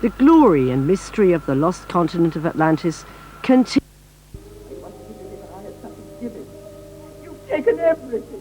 The glory and mystery of the lost continent of Atlantis continue. You've taken everything.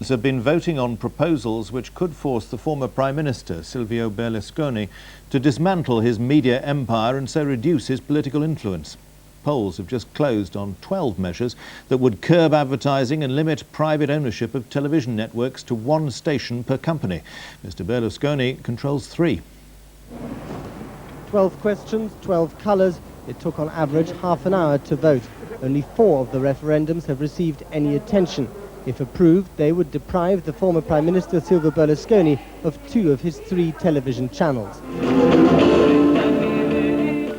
Have been voting on proposals which could force the former Prime Minister, Silvio Berlusconi, to dismantle his media empire and so reduce his political influence. Polls have just closed on 12 measures that would curb advertising and limit private ownership of television networks to one station per company. Mr. Berlusconi controls 3. 12 questions, 12 colours. It took on average half an hour to vote. Only 4 of the referendums have received any attention. If approved, they would deprive the former Prime Minister Silvio Berlusconi of 2 of his 3 television channels.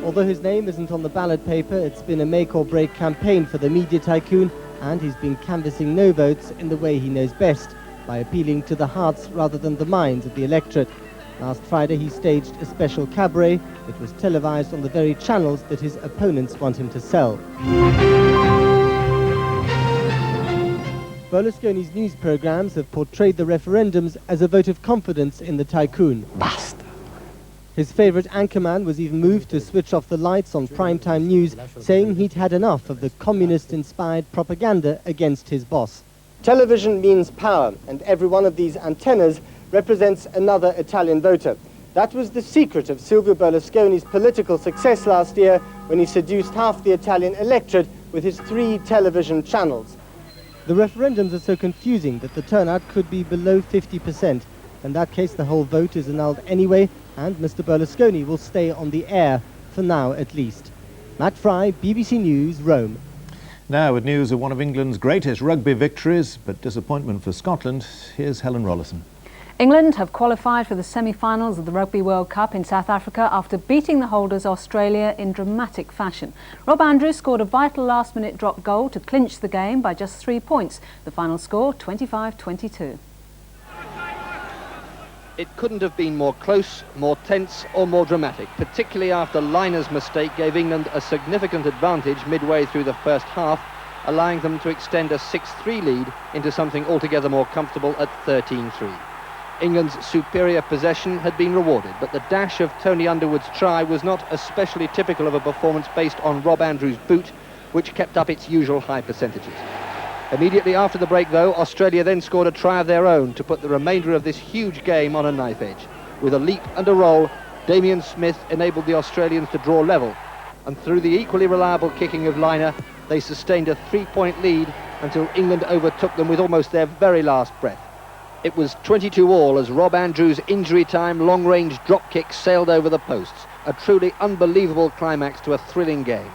Although his name isn't on the ballot paper, it's been a make-or-break campaign for the media tycoon, and he's been canvassing no votes in the way he knows best, by appealing to the hearts rather than the minds of the electorate. Last Friday he staged a special cabaret. It was televised on the very channels that his opponents want him to sell. Berlusconi's news programmes have portrayed the referendums as a vote of confidence in the tycoon. Basta. His favourite anchorman was even moved to switch off the lights on primetime news, saying he'd had enough of the communist-inspired propaganda against his boss. Television means power, and every one of these antennas represents another Italian voter. That was the secret of Silvio Berlusconi's political success last year, when he seduced half the Italian electorate with his 3 television channels. The referendums are so confusing that the turnout could be below 50%. In that case, the whole vote is annulled anyway, and Mr. Berlusconi will stay on the air, for now at least. Matt Fry, BBC News, Rome. Now, with news of one of England's greatest rugby victories, but disappointment for Scotland, here's Helen Rollison. England have qualified for the semi-finals of the Rugby World Cup in South Africa after beating the holders Australia in dramatic fashion. Rob Andrews scored a vital last-minute drop goal to clinch the game by just 3 points. The final score, 25-22. It couldn't have been more close, more tense or more dramatic, particularly after Liner's mistake gave England a significant advantage midway through the first half, allowing them to extend a 6-3 lead into something altogether more comfortable at 13-3. England's superior possession had been rewarded, but the dash of Tony Underwood's try was not especially typical of a performance based on Rob Andrews' boot, which kept up its usual high percentages. Immediately after the break, though, Australia then scored a try of their own to put the remainder of this huge game on a knife edge. With a leap and a roll, Damien Smith enabled the Australians to draw level, and through the equally reliable kicking of Liner, they sustained a 3-point lead until England overtook them with almost their very last breath. It was 22-all as Rob Andrews' injury-time long-range drop kick sailed over the posts, a truly unbelievable climax to a thrilling game.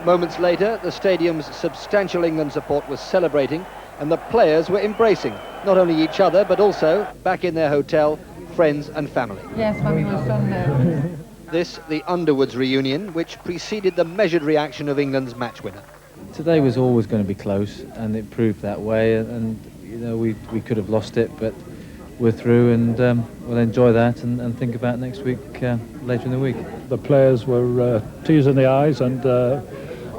Moments later, the stadium's substantial England support was celebrating, and the players were embracing not only each other but also, back in their hotel, friends and family. Yes, Mummy was on there. This, the Underwoods reunion, which preceded the measured reaction of England's match winner. Today was always going to be close, and it proved that way, and you know, we could have lost it, but we're through, and we'll enjoy that and think about next week, later in the week. The players were tears in the eyes, and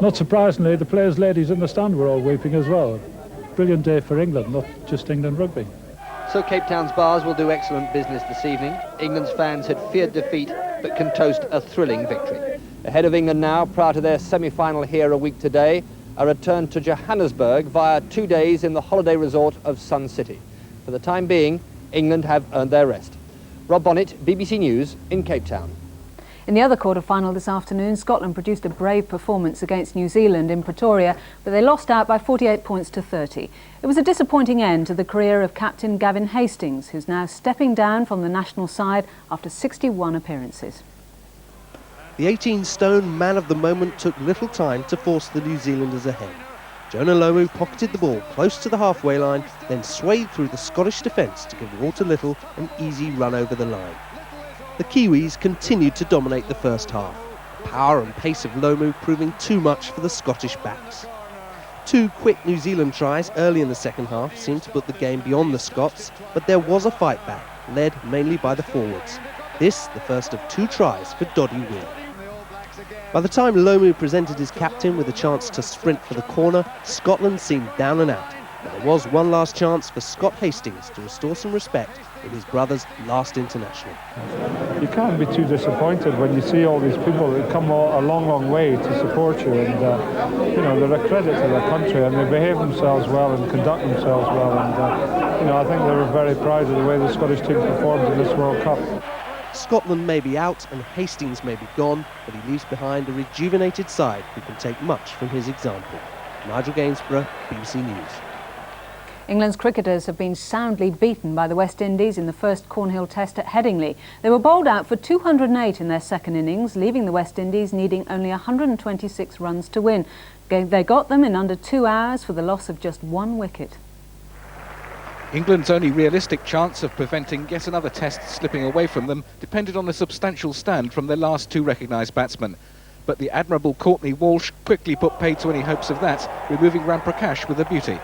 not surprisingly, the players' ladies in the stand were all weeping as well. Brilliant day for England, not just England rugby. So Cape Town's bars will do excellent business this evening. England's fans had feared defeat, but can toast a thrilling victory. Ahead of England now, prior to their semi-final here a week today, a return to Johannesburg via 2 days in the holiday resort of Sun City. For the time being, England have earned their rest. Rob Bonnet, BBC News in Cape Town. In the other quarter-final this afternoon, Scotland produced a brave performance against New Zealand in Pretoria, but they lost out by 48 points to 30. It was a disappointing end to the career of captain Gavin Hastings, who's now stepping down from the national side after 61 appearances. The 18-stone man of the moment took little time to force the New Zealanders ahead. Jonah Lomu pocketed the ball close to the halfway line, then swayed through the Scottish defence to give Walter Little an easy run over the line. The Kiwis continued to dominate the first half, the power and pace of Lomu proving too much for the Scottish backs. 2 quick New Zealand tries early in the second half seemed to put the game beyond the Scots, but there was a fight back, led mainly by the forwards. This, the first of 2 tries for Doddy Wynne. By the time Lomu presented his captain with a chance to sprint for the corner, Scotland seemed down and out. But there was one last chance for Scott Hastings to restore some respect in his brother's last international. You can't be too disappointed when you see all these people that come a long, long way to support you, and you know, they're a credit to their country, and they behave themselves well and conduct themselves well, and you know, I think they were very proud of the way the Scottish team performed in this World Cup. Scotland may be out and Hastings may be gone, but he leaves behind a rejuvenated side who can take much from his example. Nigel Gainsborough, BBC News. England's cricketers have been soundly beaten by the West Indies in the first Cornhill Test at Headingley. They were bowled out for 208 in their second innings, leaving the West Indies needing only 126 runs to win. They got them in under 2 hours for the loss of just 1 wicket. England's only realistic chance of preventing yet another test slipping away from them depended on a substantial stand from their last 2 recognised batsmen. But the admirable Courtney Walsh quickly put paid to any hopes of that, removing Ram Prakash with a beauty.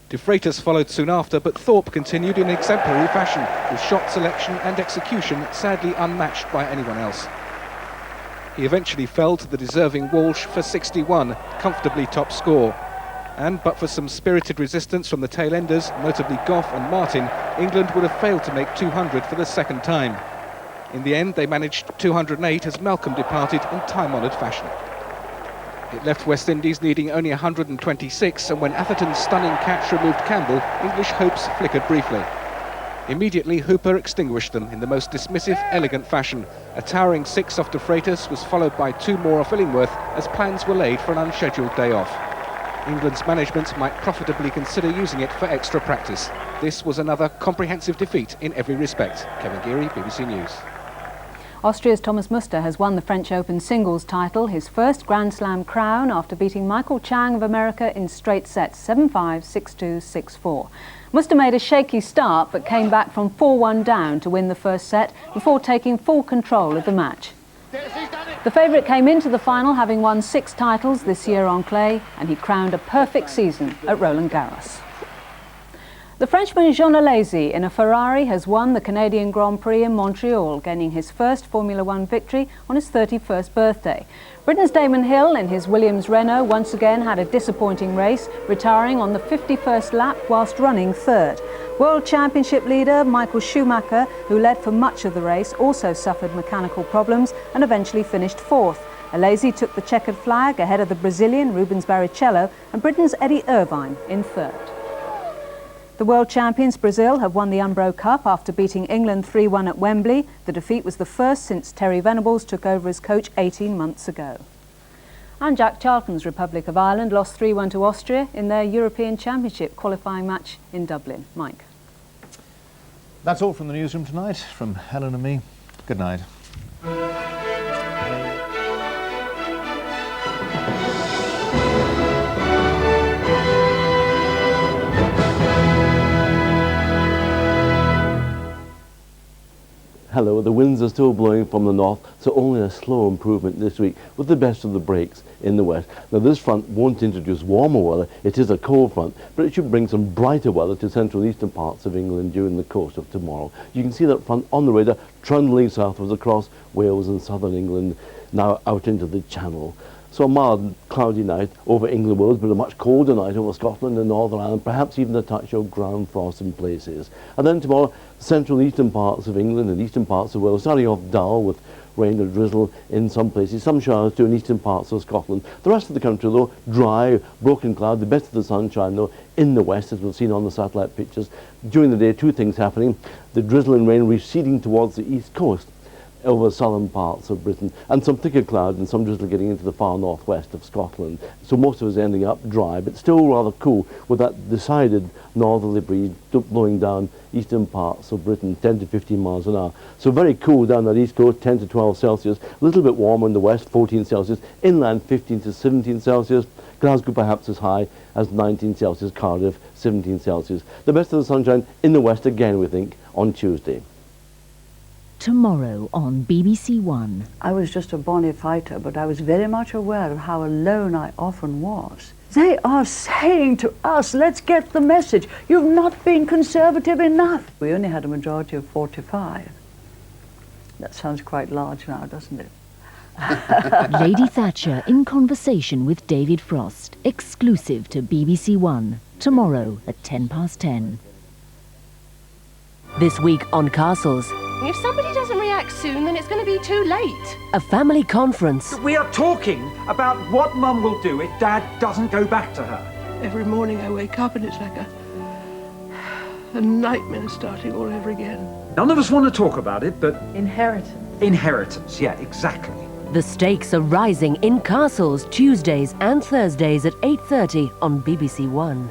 De Freitas followed soon after, but Thorpe continued in exemplary fashion, with shot selection and execution sadly unmatched by anyone else. He eventually fell to the deserving Walsh for 61, comfortably top score. And but for some spirited resistance from the tail-enders, notably Gough and Martin, England would have failed to make 200 for the second time. In the end, they managed 208 as Malcolm departed in time-honoured fashion. It left West Indies needing only 126, and when Atherton's stunning catch removed Campbell, English hopes flickered briefly. Immediately, Hooper extinguished them in the most dismissive, elegant fashion. A towering 6 off De Freitas was followed by 2 more off Illingworth as plans were laid for an unscheduled day off. England's management might profitably consider using it for extra practice. This was another comprehensive defeat in every respect. Kevin Geary, BBC News. Austria's Thomas Muster has won the French Open singles title, his first Grand Slam crown, after beating Michael Chang of America in straight sets, 7-5, 6-2, 6-4. Muster made a shaky start but came back from 4-1 down to win the first set before taking full control of the match. The favourite came into the final having won 6 titles this year on clay, and he crowned a perfect season at Roland Garros. The Frenchman Jean Alesi in a Ferrari has won the Canadian Grand Prix in Montreal, gaining his first Formula 1 victory on his 31st birthday. Britain's Damon Hill in his Williams Renault once again had a disappointing race, retiring on the 51st lap whilst running 3rd. World Championship leader Michael Schumacher, who led for much of the race, also suffered mechanical problems and eventually finished 4th. Alesi took the checkered flag ahead of the Brazilian Rubens Barrichello and Britain's Eddie Irvine in 3rd. The world champions Brazil have won the Umbro Cup after beating England 3-1 at Wembley. The defeat was the first since Terry Venables took over as coach 18 months ago. And Jack Charlton's Republic of Ireland lost 3-1 to Austria in their European Championship qualifying match in Dublin. Mike. That's all from the newsroom tonight. From Helen and me, good night. Hello, the winds are still blowing from the north, so only a slow improvement this week, with the best of the breaks in the west. Now this front won't introduce warmer weather, it is a cold front, but it should bring some brighter weather to central eastern parts of England during the course of tomorrow. You can see that front on the radar, trundling southwards across Wales and southern England, now out into the Channel. So a mild, cloudy night over England Wales, but a much colder night over Scotland and Northern Ireland, perhaps even a touch of ground frost in places. And then tomorrow, central eastern parts of England and eastern parts of Wales, starting off dull with rain or drizzle in some places, some showers too in eastern parts of Scotland. The rest of the country, though, dry, broken cloud, the best of the sunshine, though, in the west, as we've seen on the satellite pictures. During the day, 2 things happening. The drizzle and rain receding towards the east coast over southern parts of Britain, and some thicker cloud and some drizzle getting into the far northwest of Scotland. So most of us ending up dry, but still rather cool with that decided northerly breeze blowing down eastern parts of Britain, 10 to 15 miles an hour. So very cool down that east coast, 10 to 12 Celsius, a little bit warmer in the west, 14 Celsius, inland 15 to 17 Celsius, Glasgow perhaps as high as 19 Celsius, Cardiff 17 Celsius. The best of the sunshine in the west again, we think, on Tuesday. Tomorrow on BBC1. I was just a bonny fighter, but I was very much aware of how alone I often was. They are saying to us, let's get the message. You've not been conservative enough. We only had a majority of 45. That sounds quite large now, doesn't it? Lady Thatcher in conversation with David Frost, exclusive to BBC1, tomorrow at 10:10. This week on Castles. If somebody doesn't react soon, then it's going to be too late. A family conference. We are talking about what Mum will do if Dad doesn't go back to her. Every morning I wake up and it's like a nightmare starting all over again. None of us want to talk about it, but... Inheritance. Inheritance, yeah, exactly. The stakes are rising in Castles, Tuesdays and Thursdays at 8:30 on BBC1.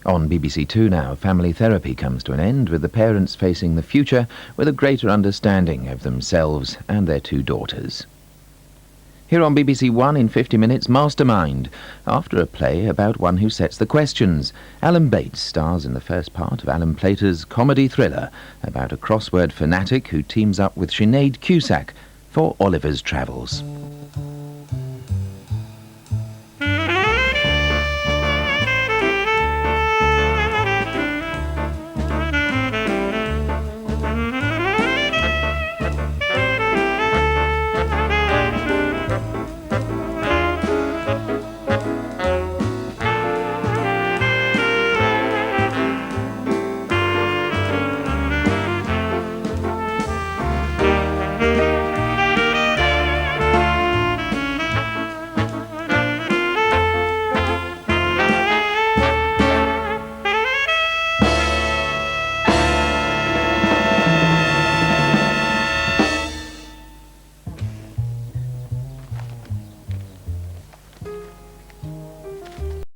On BBC2 now, family therapy comes to an end with the parents facing the future with a greater understanding of themselves and their two daughters. Here on BBC1 in 50 Minutes, Mastermind, after a play about one who sets the questions. Alan Bates stars in the first part of Alan Plater's comedy thriller about a crossword fanatic who teams up with Sinead Cusack for Oliver's Travels.